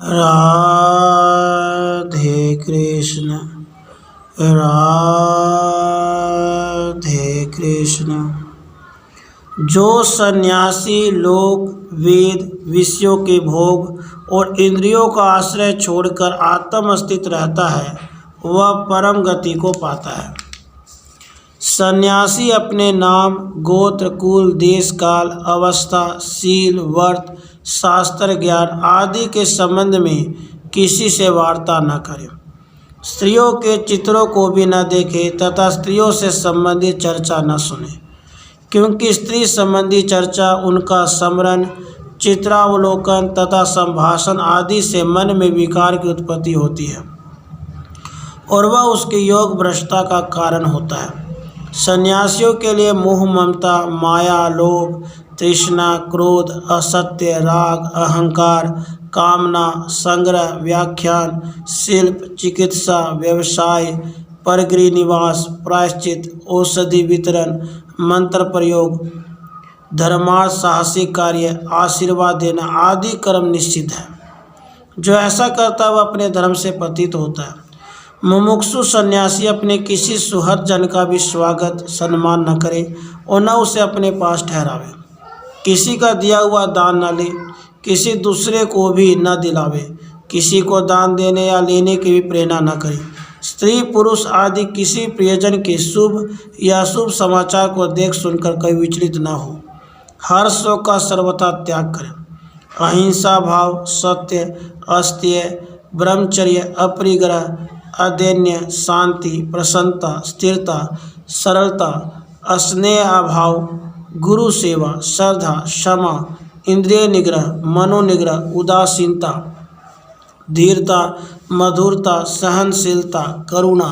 राधे कृष्ण राधे कृष्ण। जो सन्यासी लोक वेद विषयों के भोग और इंद्रियों का आश्रय छोड़कर आत्म स्थित रहता है वह परम गति को पाता है। सन्यासी अपने नाम गोत्र कुल देश काल अवस्था शील व्रत शास्त्र ज्ञान आदि के संबंध में किसी से वार्ता न करे, स्त्रियों के चित्रों को भी न देखे तथा स्त्रियों से संबंधित चर्चा न सुने, क्योंकि स्त्री संबंधी चर्चा उनका स्मरण चित्रावलोकन तथा संभाषण आदि से मन में विकार की उत्पत्ति होती है और वह उसके योग भ्रष्टता का कारण होता है। सन्यासियों के लिए मोह ममता माया लोभ तृष्णा क्रोध असत्य राग अहंकार कामना संग्रह व्याख्यान शिल्प चिकित्सा व्यवसाय परगृह निवास प्रायश्चित औषधि वितरण मंत्र प्रयोग धर्मार्थ साहसिक कार्य आशीर्वाद देना आदि कर्म निश्चित है। जो ऐसा करता है वह अपने धर्म से पतित होता है। मुमुक्षु सन्यासी अपने किसी सुहृद जन का भी स्वागत सम्मान न करे और न उसे अपने पास ठहरावे, किसी का दिया हुआ दान न ले, किसी दूसरे को भी न दिलावे, किसी को दान देने या लेने की भी प्रेरणा न करे, स्त्री पुरुष आदि किसी प्रियजन के शुभ या अशुभ समाचार को देख सुनकर कभी विचलित न हो, हर शोक का सर्वथा त्याग करें, अहिंसा भाव सत्य अस्तेय ब्रह्मचर्य अपरिग्रह अदैन्य शांति प्रसन्नता स्थिरता सरलता स्नेह अभाव गुरु सेवा श्रद्धा क्षमा इंद्रिय निग्रह मनोनिग्रह उदासीनता धीरता मधुरता सहनशीलता करुणा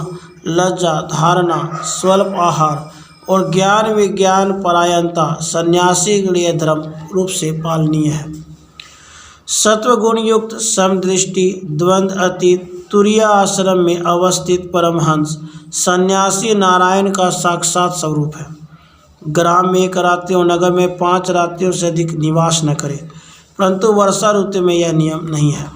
लज्जा धारणा स्वल्प आहार और ज्ञान विज्ञान परायणता सन्यासी के लिए धर्म रूप से पालनीय है। सत्वगुण युक्त समदृष्टि द्वंद्व अतीत तुरीय आश्रम में अवस्थित परमहंस सन्यासी नारायण का साक्षात स्वरूप है। ग्राम में 1 रात्रि और नगर में 5 रात्रियों से अधिक निवास न करे, परंतु वर्षा ऋतु में यह नियम नहीं है।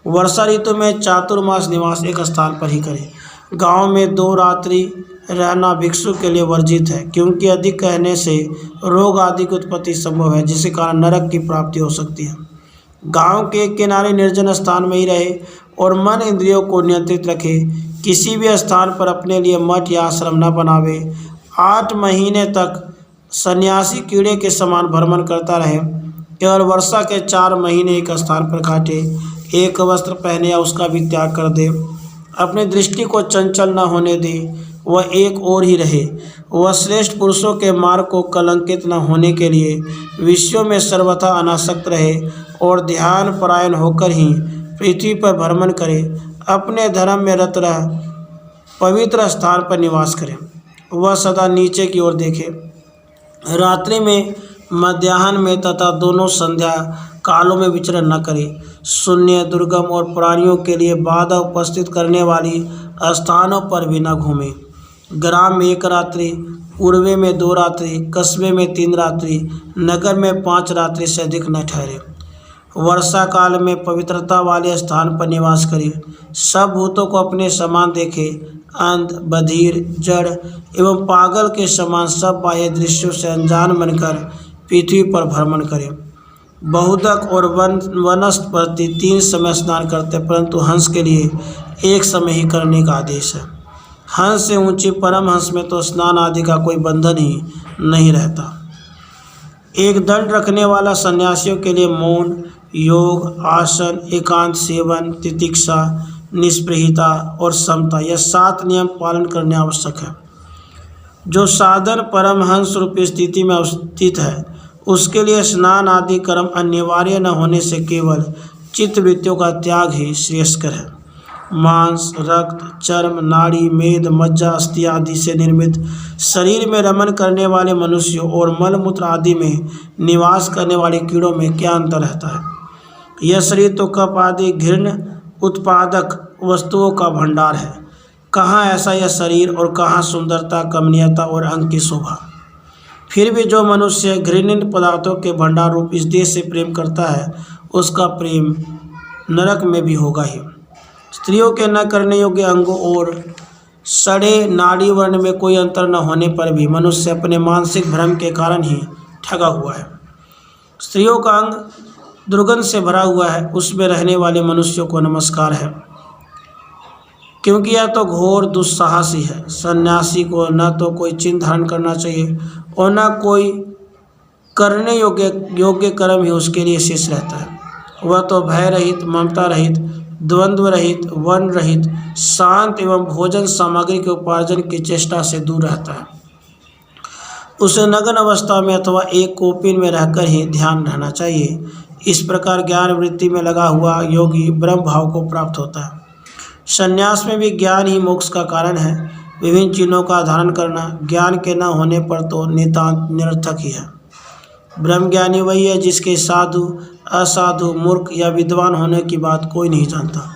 वर्षा ऋतु में चातुर्मास निवास एक स्थान पर ही करे। गांव में 2 रात्रि रहना भिक्षु के लिए वर्जित है, क्योंकि अधिक कहने से रोग आदि की उत्पत्ति संभव है, जिसके कारण नरक की प्राप्ति हो सकती है। गांव के किनारे निर्जन स्थान में ही रहे और मन इंद्रियों को नियंत्रित रखे। किसी भी स्थान पर अपने लिए मठ या आश्रम न बनावे। 8 महीने तक सन्यासी कीड़े के समान भ्रमण करता रहे। केवल वर्षा के 4 महीने एक स्थान पर काटे। एक वस्त्र पहने या उसका भी त्याग कर दे। अपनी दृष्टि को चंचल न होने दे, वह एक ओर ही रहे। वह श्रेष्ठ पुरुषों के मार्ग को कलंकित न होने के लिए विषयों में सर्वथा अनासक्त रहे और ध्यान परायण होकर ही पृथ्वी पर भ्रमण करे। अपने धर्म में रत रह पवित्र स्थान पर निवास करे। वह सदा नीचे की ओर देखे। रात्रि में मध्याह्न में तथा दोनों संध्या कालों में विचरण न करे। शून्य दुर्गम और प्राणियों के लिए बाधा उपस्थित करने वाली स्थानों पर भी न घूमे। ग्राम में 1 रात्रि पूर्वे में 2 रात्रि कस्बे में 3 रात्रि नगर में 5 रात्रि से अधिक न ठहरे। वर्षा काल में पवित्रता वाले स्थान पर निवास करे। सब भूतों को अपने समान देखे। अंध बधिर जड़ एवं पागल के समान सब बाह्य दृश्यों से अनजान बनकर पृथ्वी पर भ्रमण करे। बहुदक और वनस्पति 3 समय स्नान करते, परंतु हंस के लिए एक समय ही करने का आदेश है। हंस से ऊंची परम हंस में तो स्नान आदि का कोई बंधन ही नहीं रहता। एक दंड रखने वाला सन्यासियों के लिए मौन योग आसन एकांत सेवन तितिक्षा निष्पृहिता और समता यह 7 नियम पालन करने आवश्यक है। जो साधन परमहंस रूपी स्थिति में अवस्थित है उसके लिए स्नान आदि कर्म अनिवार्य न होने से केवल चित्तवृत्तियों का त्याग ही श्रेयस्कर है। मांस रक्त चर्म नाड़ी मेद मज्जा अस्थि आदि से निर्मित शरीर में रमन करने वाले मनुष्यों और मलमूत्र आदि में निवास करने वाले कीड़ों में क्या अंतर रहता है। यह शरीर तो कप आदि घृण्य उत्पादक वस्तुओं का भंडार है। कहाँ ऐसा यह शरीर और कहाँ सुंदरता कमनीयता और अंग की शोभा। फिर भी जो मनुष्य घृणित पदार्थों के भंडार रूप इस देश से प्रेम करता है उसका प्रेम नरक में भी होगा ही। स्त्रियों के न करने योग्य अंगों और सड़े नाड़ी वर्ण में कोई अंतर न होने पर भी मनुष्य अपने मानसिक भ्रम के कारण ही ठगा हुआ है। स्त्रियों का अंग दुर्गंध से भरा हुआ है, उसमें रहने वाले मनुष्यों को नमस्कार है, क्योंकि यह तो घोर दुस्साहसी है। सन्यासी को न तो कोई चिन्ह धारण करना चाहिए और न कोई करने योग्य कर्म ही उसके लिए शेष रहता है। वह तो भय रहित, ममता रहित, द्वंद्व रहित, वर्ण रहित, शांत एवं भोजन सामग्री के उपार्जन की चेष्टा से दूर रहता है। उसे नग्न अवस्था में अथवा एक कोपिन में रहकर ही ध्यान रहना चाहिए। इस प्रकार ज्ञान वृत्ति में लगा हुआ योगी ब्रह्म भाव को प्राप्त होता है। संन्यास में भी ज्ञान ही मोक्ष का कारण है। विभिन्न चिन्हों का धारण करना ज्ञान के न होने पर तो नितांत निरर्थक ही है। ब्रह्मज्ञानी वही है जिसके साधु, असाधु, मूर्ख या विद्वान होने की बात कोई नहीं जानता।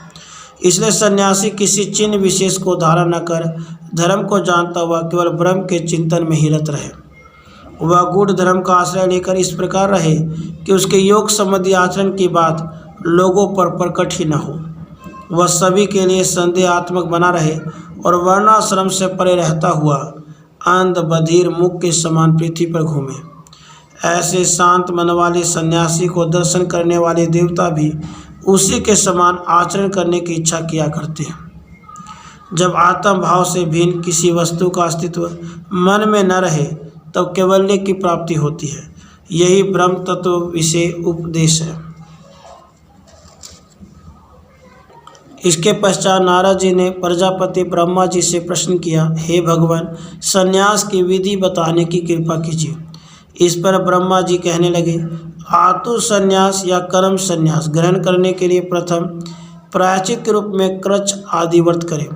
इसलिए सन्यासी किसी चिन्ह विशेष को धारण न कर धर्म को जानता हुआ केवल ब्रह्म के चिंतन में ही रत रहे। वह गूढ़ धर्म का आश्रय लेकर इस प्रकार रहे कि उसके योग संबंधी आचरण की बात लोगों पर प्रकट ही न हो। वह सभी के लिए संदेहात्मक बना रहे और वर्णाश्रम से परे रहता हुआ अंध, बधिर, मूक के समान पृथ्वी पर घूमे। ऐसे शांत मन वाले सन्यासी को दर्शन करने वाले देवता भी उसी के समान आचरण करने की इच्छा किया करते हैं। जब आत्म भाव से भिन्न किसी वस्तु का अस्तित्व मन में न रहे तब कैवल्य की प्राप्ति होती है। यही ब्रह्म तत्व विषय उपदेश है। इसके पश्चात नारद जी ने प्रजापति ब्रह्मा जी से प्रश्न किया, हे भगवान, संन्यास की विधि बताने की कृपा कीजिए। इस पर ब्रह्मा जी कहने लगे, आतु संन्यास या कर्म संन्यास ग्रहण करने के लिए प्रथम प्रायश्चित के रूप में कृच्छ आदि व्रत करें।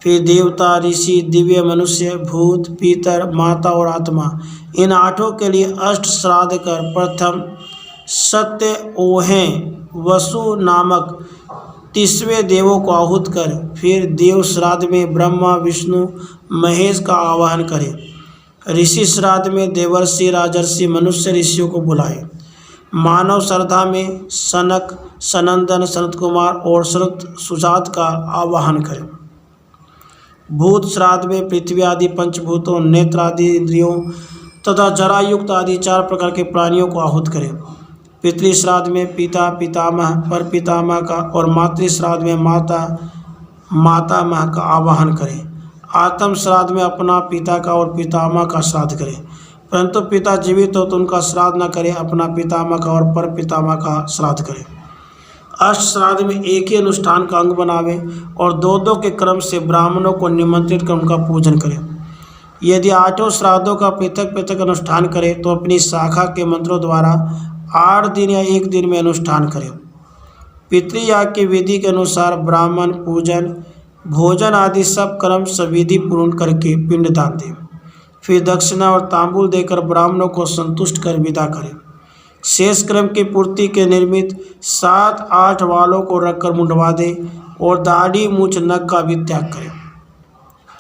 फिर देवता, ऋषि, दिव्य मनुष्य, भूत, पितर, माता और आत्मा, इन आठों के लिए अष्ट श्राद्ध कर प्रथम सत्य ओहें वसु नामक 30वें देवों को आहूत कर फिर देव श्राद्ध में ब्रह्मा, विष्णु, महेश का आवाहन करें। ऋषि श्राद्ध में देवर्षि, राजर्षि, मनुष्य ऋषियों को बुलाए। मानव श्रद्धा में सनक, सनंदन, सनत कुमार और सनत सुजात का आवाहन करें। भूत श्राद्ध में पृथ्वी आदि पंचभूतों, नेत्र आदि इंद्रियों तथा जरायुक्त आदि 4 प्रकार के प्राणियों को आहूत करें। पितृ श्राद्ध में पिता, पितामह, पर पितामह का और मातृ श्राद्ध में माता, मातामह का आवाहन करें। आत्म श्राद्ध में अपना पिता का और पितामह का श्राद्ध करें, परंतु पिता जीवित हो तो उनका श्राद्ध न करें, अपना पितामह का और पर पितामह का श्राद्ध करें। अष्ट श्राद्ध में एक ही अनुष्ठान का अंग बनावें और 2-2 के क्रम से ब्राह्मणों को निमंत्रित कर उनका पूजन करें। यदि 8 श्राद्धों का पृथक पृथक अनुष्ठान करें तो अपनी शाखा के मंत्रों द्वारा 8 दिन या 1 दिन में अनुष्ठान करें। पितृयाग की विधि के अनुसार ब्राह्मण पूजन, भोजन आदि सब कर्म सविधि पूर्ण करके पिंडदान दें। फिर दक्षिणा और तांबूल देकर ब्राह्मणों को संतुष्ट कर विदा करें। शेष क्रम की पूर्ति के निर्मित 7-8 वालों को रखकर मुंडवा दें और दाढ़ी, मूछ, नख का भी त्याग करें।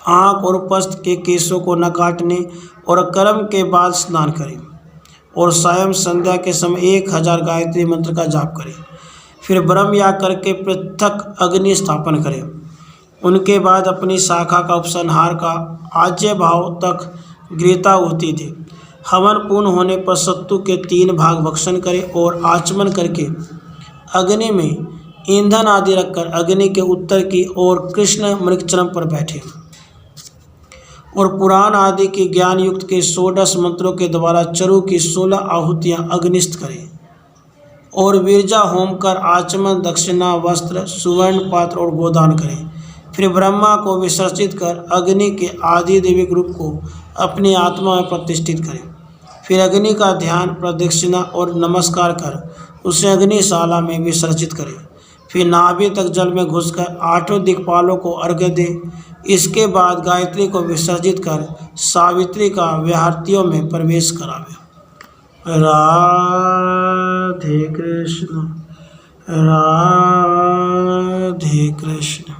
आँख और उपस्थ के केशों को न काटने और कर्म के बाद स्नान करें और स्वयं संध्या के समय 1000 गायत्री मंत्र का जाप करें। फिर ब्रह्म याग करके पृथक अग्नि स्थापन करें। उनके बाद अपनी शाखा का उपसंहार का आज्य भाव तक गृहताहुति दें। हवन पूर्ण होने पर सत्तू के 3 भाग भक्षण करें और आचमन करके अग्नि में ईंधन आदि रखकर अग्नि के उत्तर की ओर कृष्ण मृगचरण पर बैठे और पुराण आदि के ज्ञान युक्त के 16 मंत्रों के द्वारा चरु की 16 आहुतियाँ अग्निस्थ करें और विरजा होम कर आचमन, दक्षिणा, वस्त्र, सुवर्ण पात्र और गोदान करें। फिर ब्रह्मा को विसर्जित कर अग्नि के आदि दैविक रूप को अपनी आत्मा में प्रतिष्ठित करें। फिर अग्नि का ध्यान, प्रदक्षिणा और नमस्कार कर उसे अग्निशाला में विसर्जित करें। फिर नाभि तक जल में घुसकर 8 दिक्पालों को अर्घ्य दें। इसके बाद गायत्री को विसर्जित कर सावित्री का विहार्थियों में प्रवेश करावें। राधे कृष्ण, राधे कृष्ण।